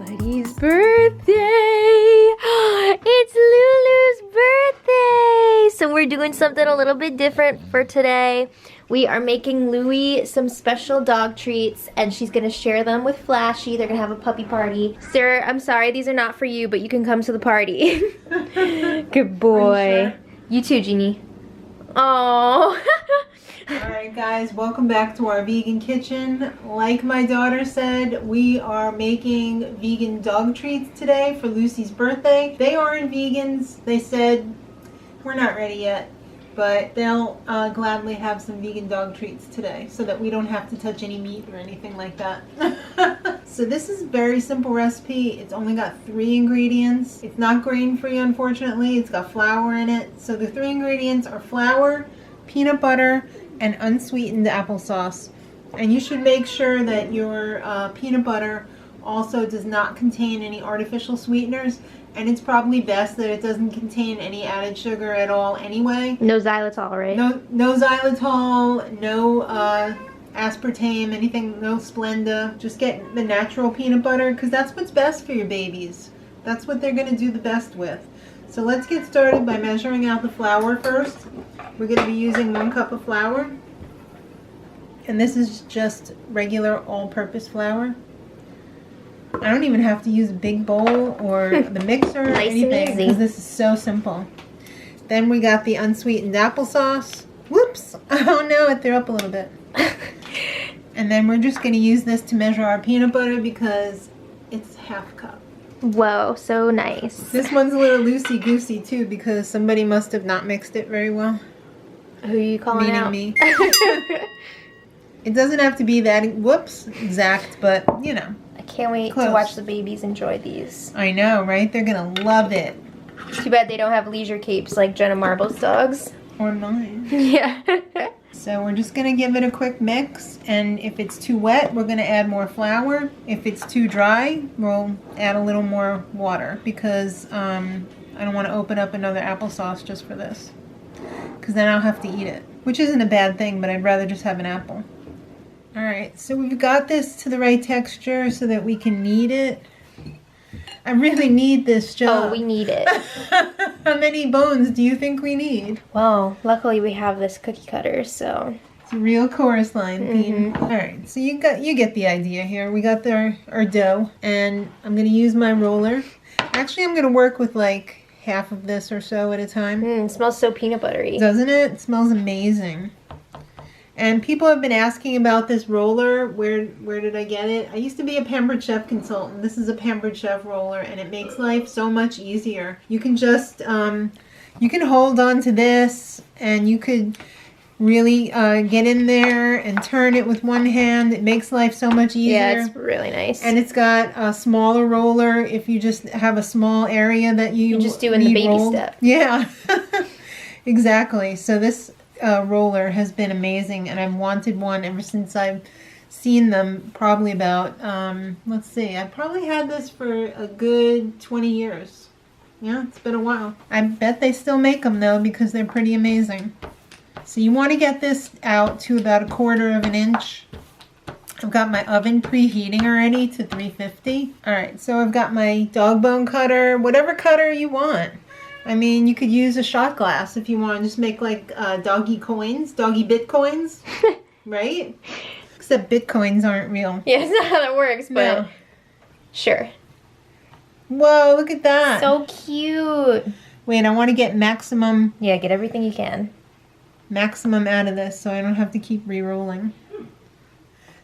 Buddy's birthday! It's Lulu's birthday! So we're doing something a little bit different for today. We are making Louie some special dog treats, and she's gonna share them with Flashy. They're gonna have a puppy party. Sir, I'm sorry, these are not for you, but you can come to the party. Good boy. Sure? You too, Jeannie. Oh. Alright guys, welcome back to our vegan kitchen. Like my daughter said, we are making vegan dog treats today for Lucy's birthday. They aren't vegans. They said we're not ready yet, but they'll gladly have some vegan dog treats today so that we don't have to touch any meat or anything like that. So this is a very simple recipe. It's only got 3 ingredients. It's not grain-free, unfortunately. It's got flour in it. So the 3 ingredients are flour, peanut butter, and unsweetened applesauce. And you should make sure that your peanut butter also does not contain any artificial sweeteners, and it's probably best that it doesn't contain any added sugar at all anyway. No xylitol, right? No xylitol, no aspartame, anything, no Splenda. Just get the natural peanut butter because that's what's best for your babies. That's what they're going to do the best with. So let's get started by measuring out the flour first. We're going to be using 1 cup of flour. And this is just regular all-purpose flour. I don't even have to use a big bowl or the mixer or Nice anything and easy. because this is so simple. Then we got the unsweetened applesauce. Whoops! Oh no, it threw up a little bit. And then we're just going to use this to measure our peanut butter because it's half cup. Whoa, so nice. This one's a little loosey-goosey too because somebody must have not mixed it very well. Who are you calling Meaning out? me. It doesn't have to be that, whoops, exact, but you know. I can't wait Close. to watch the babies enjoy these. I know, right? They're going to love it. Too bad they don't have leisure capes like Jenna Marble's dogs. Or mine. Yeah. So we're just going to give it a quick mix, and if it's too wet, we're going to add more flour. If it's too dry, we'll add a little more water because I don't want to open up another applesauce just for this. Because then I'll have to eat it, which isn't a bad thing, but I'd rather just have an apple. Alright, so we've got this to the right texture so that we can knead it. I really need this job. Oh, we need it. How many bones do you think we need? Well, luckily we have this cookie cutter, so. It's a real chorus line theme. Alright, so you get the idea here. We got our dough, and I'm going to use my roller. Actually, I'm going to work with like half of this or so at a time. It smells so peanut buttery. Doesn't it? It smells amazing. And people have been asking about this roller. Where did I get it? I used to be a Pampered Chef consultant. This is a Pampered Chef roller, and it makes life so much easier. You can just, you can hold on to this, and you could really get in there and turn it with one hand. It makes life so much easier. Yeah, it's really nice. And it's got a smaller roller if you just have a small area that you just doing the baby rolled. step. Yeah, exactly. So this roller has been amazing, and I've wanted one ever since I've seen them, probably about, let's see, I've probably had this for a good 20 years. Yeah, it's been a while. I bet they still make them though because they're pretty amazing. So you want to get this out to about 1/4 of an inch. I've got my oven preheating already to 350. Alright, so I've got my dog bone cutter, whatever cutter you want. I mean, you could use a shot glass if you want to just make like doggy coins, doggy bitcoins, right? Except bitcoins aren't real. Yeah, it's not how that works, but No. sure. Whoa, look at that. So cute. Wait, I want to get maximum Yeah, get everything you can. out of this so I don't have to keep re-rolling.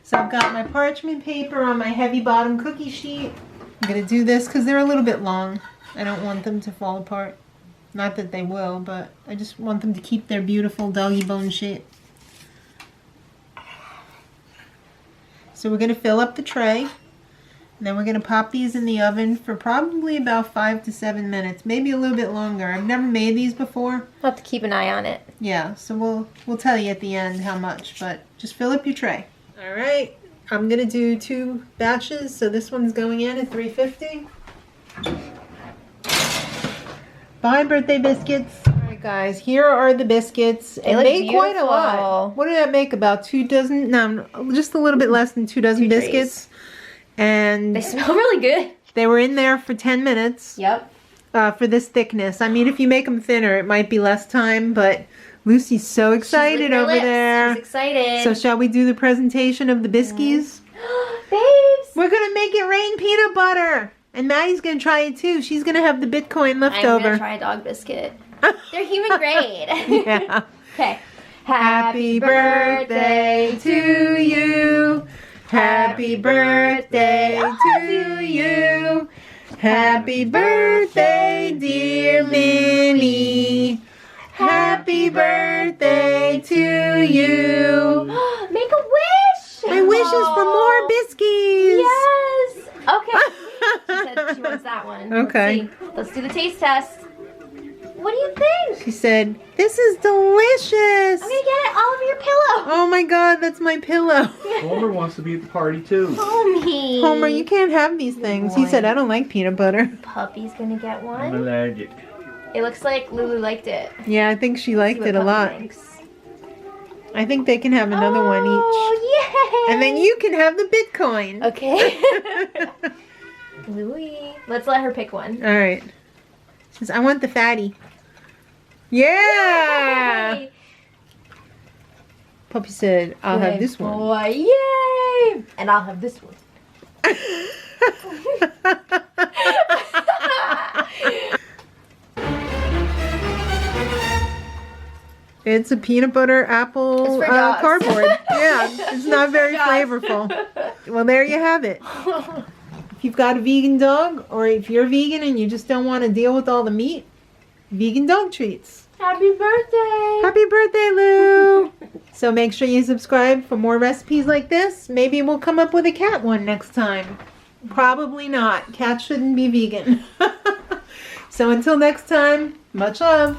So I've got my parchment paper on my heavy bottom cookie sheet. I'm going to do this because they're a little bit long. I don't want them to fall apart. Not that they will, but I just want them to keep their beautiful doggy bone shape. So we're going to fill up the tray. And then we're going to pop these in the oven for probably about 5 to 7 minutes. Maybe a little bit longer. I've never made these before. I'll have to keep an eye on it. Yeah, so we'll tell you at the end how much, but just fill up your tray. Alright, I'm going to do 2 batches. So this one's going in at 350. Bye, birthday biscuits. Alright guys, here are the biscuits. They look made quite a beautiful. lot. What did that make? About 2 dozen? No, just a little bit less than 2 dozen 2 trays. biscuits. And They smell really good. They were in there for 10 minutes. Yep. For this thickness. I mean, if you make them thinner, it might be less time, but Lucy's so excited over there. She's excited. So shall we do the presentation of the biscuits? Babes! We're gonna make it rain peanut butter. And Maddie's gonna try it too. She's gonna have the Bitcoin left I'm over. gonna try a dog biscuit. They're human grade. Yeah. Okay. Happy birthday to you. Happy birthday to you. Happy birthday, dear Minnie. Happy birthday to you. Make a wish. My wish is for more biscuits. Yes. Okay. She said she wants that one. Okay. Let's do the taste test. What do you think? She said, this is delicious. I'm gonna get it all over your pillow. Oh my God, that's my pillow. Homer wants to be at the party too. Homie. Homer, you can't have these things. He said, I don't like peanut butter. Puppy's gonna get I'm one. allergic. It looks like Lulu liked it. Yeah, I think she liked See what it a Puppy lot. thinks. I think they can have another one each. Oh, yay! And then you can have the Bitcoin. Okay. Louie. Let's let her pick one. All right. She says, I want the fatty. Yeah! Yay! Puppy said, I'll have Good this one. Boy, yay! And I'll have this one. It's a peanut butter apple It's for dogs. cardboard. Yeah, it's not very dogs. flavorful. Well, there you have it. If you've got a vegan dog, or if you're vegan and you just don't want to deal with all the meat, vegan dog treats. Happy birthday! Happy birthday, Lou! So make sure you subscribe for more recipes like this. Maybe we'll come up with a cat one next time. Probably not. Cats shouldn't be vegan. So until next time, much love.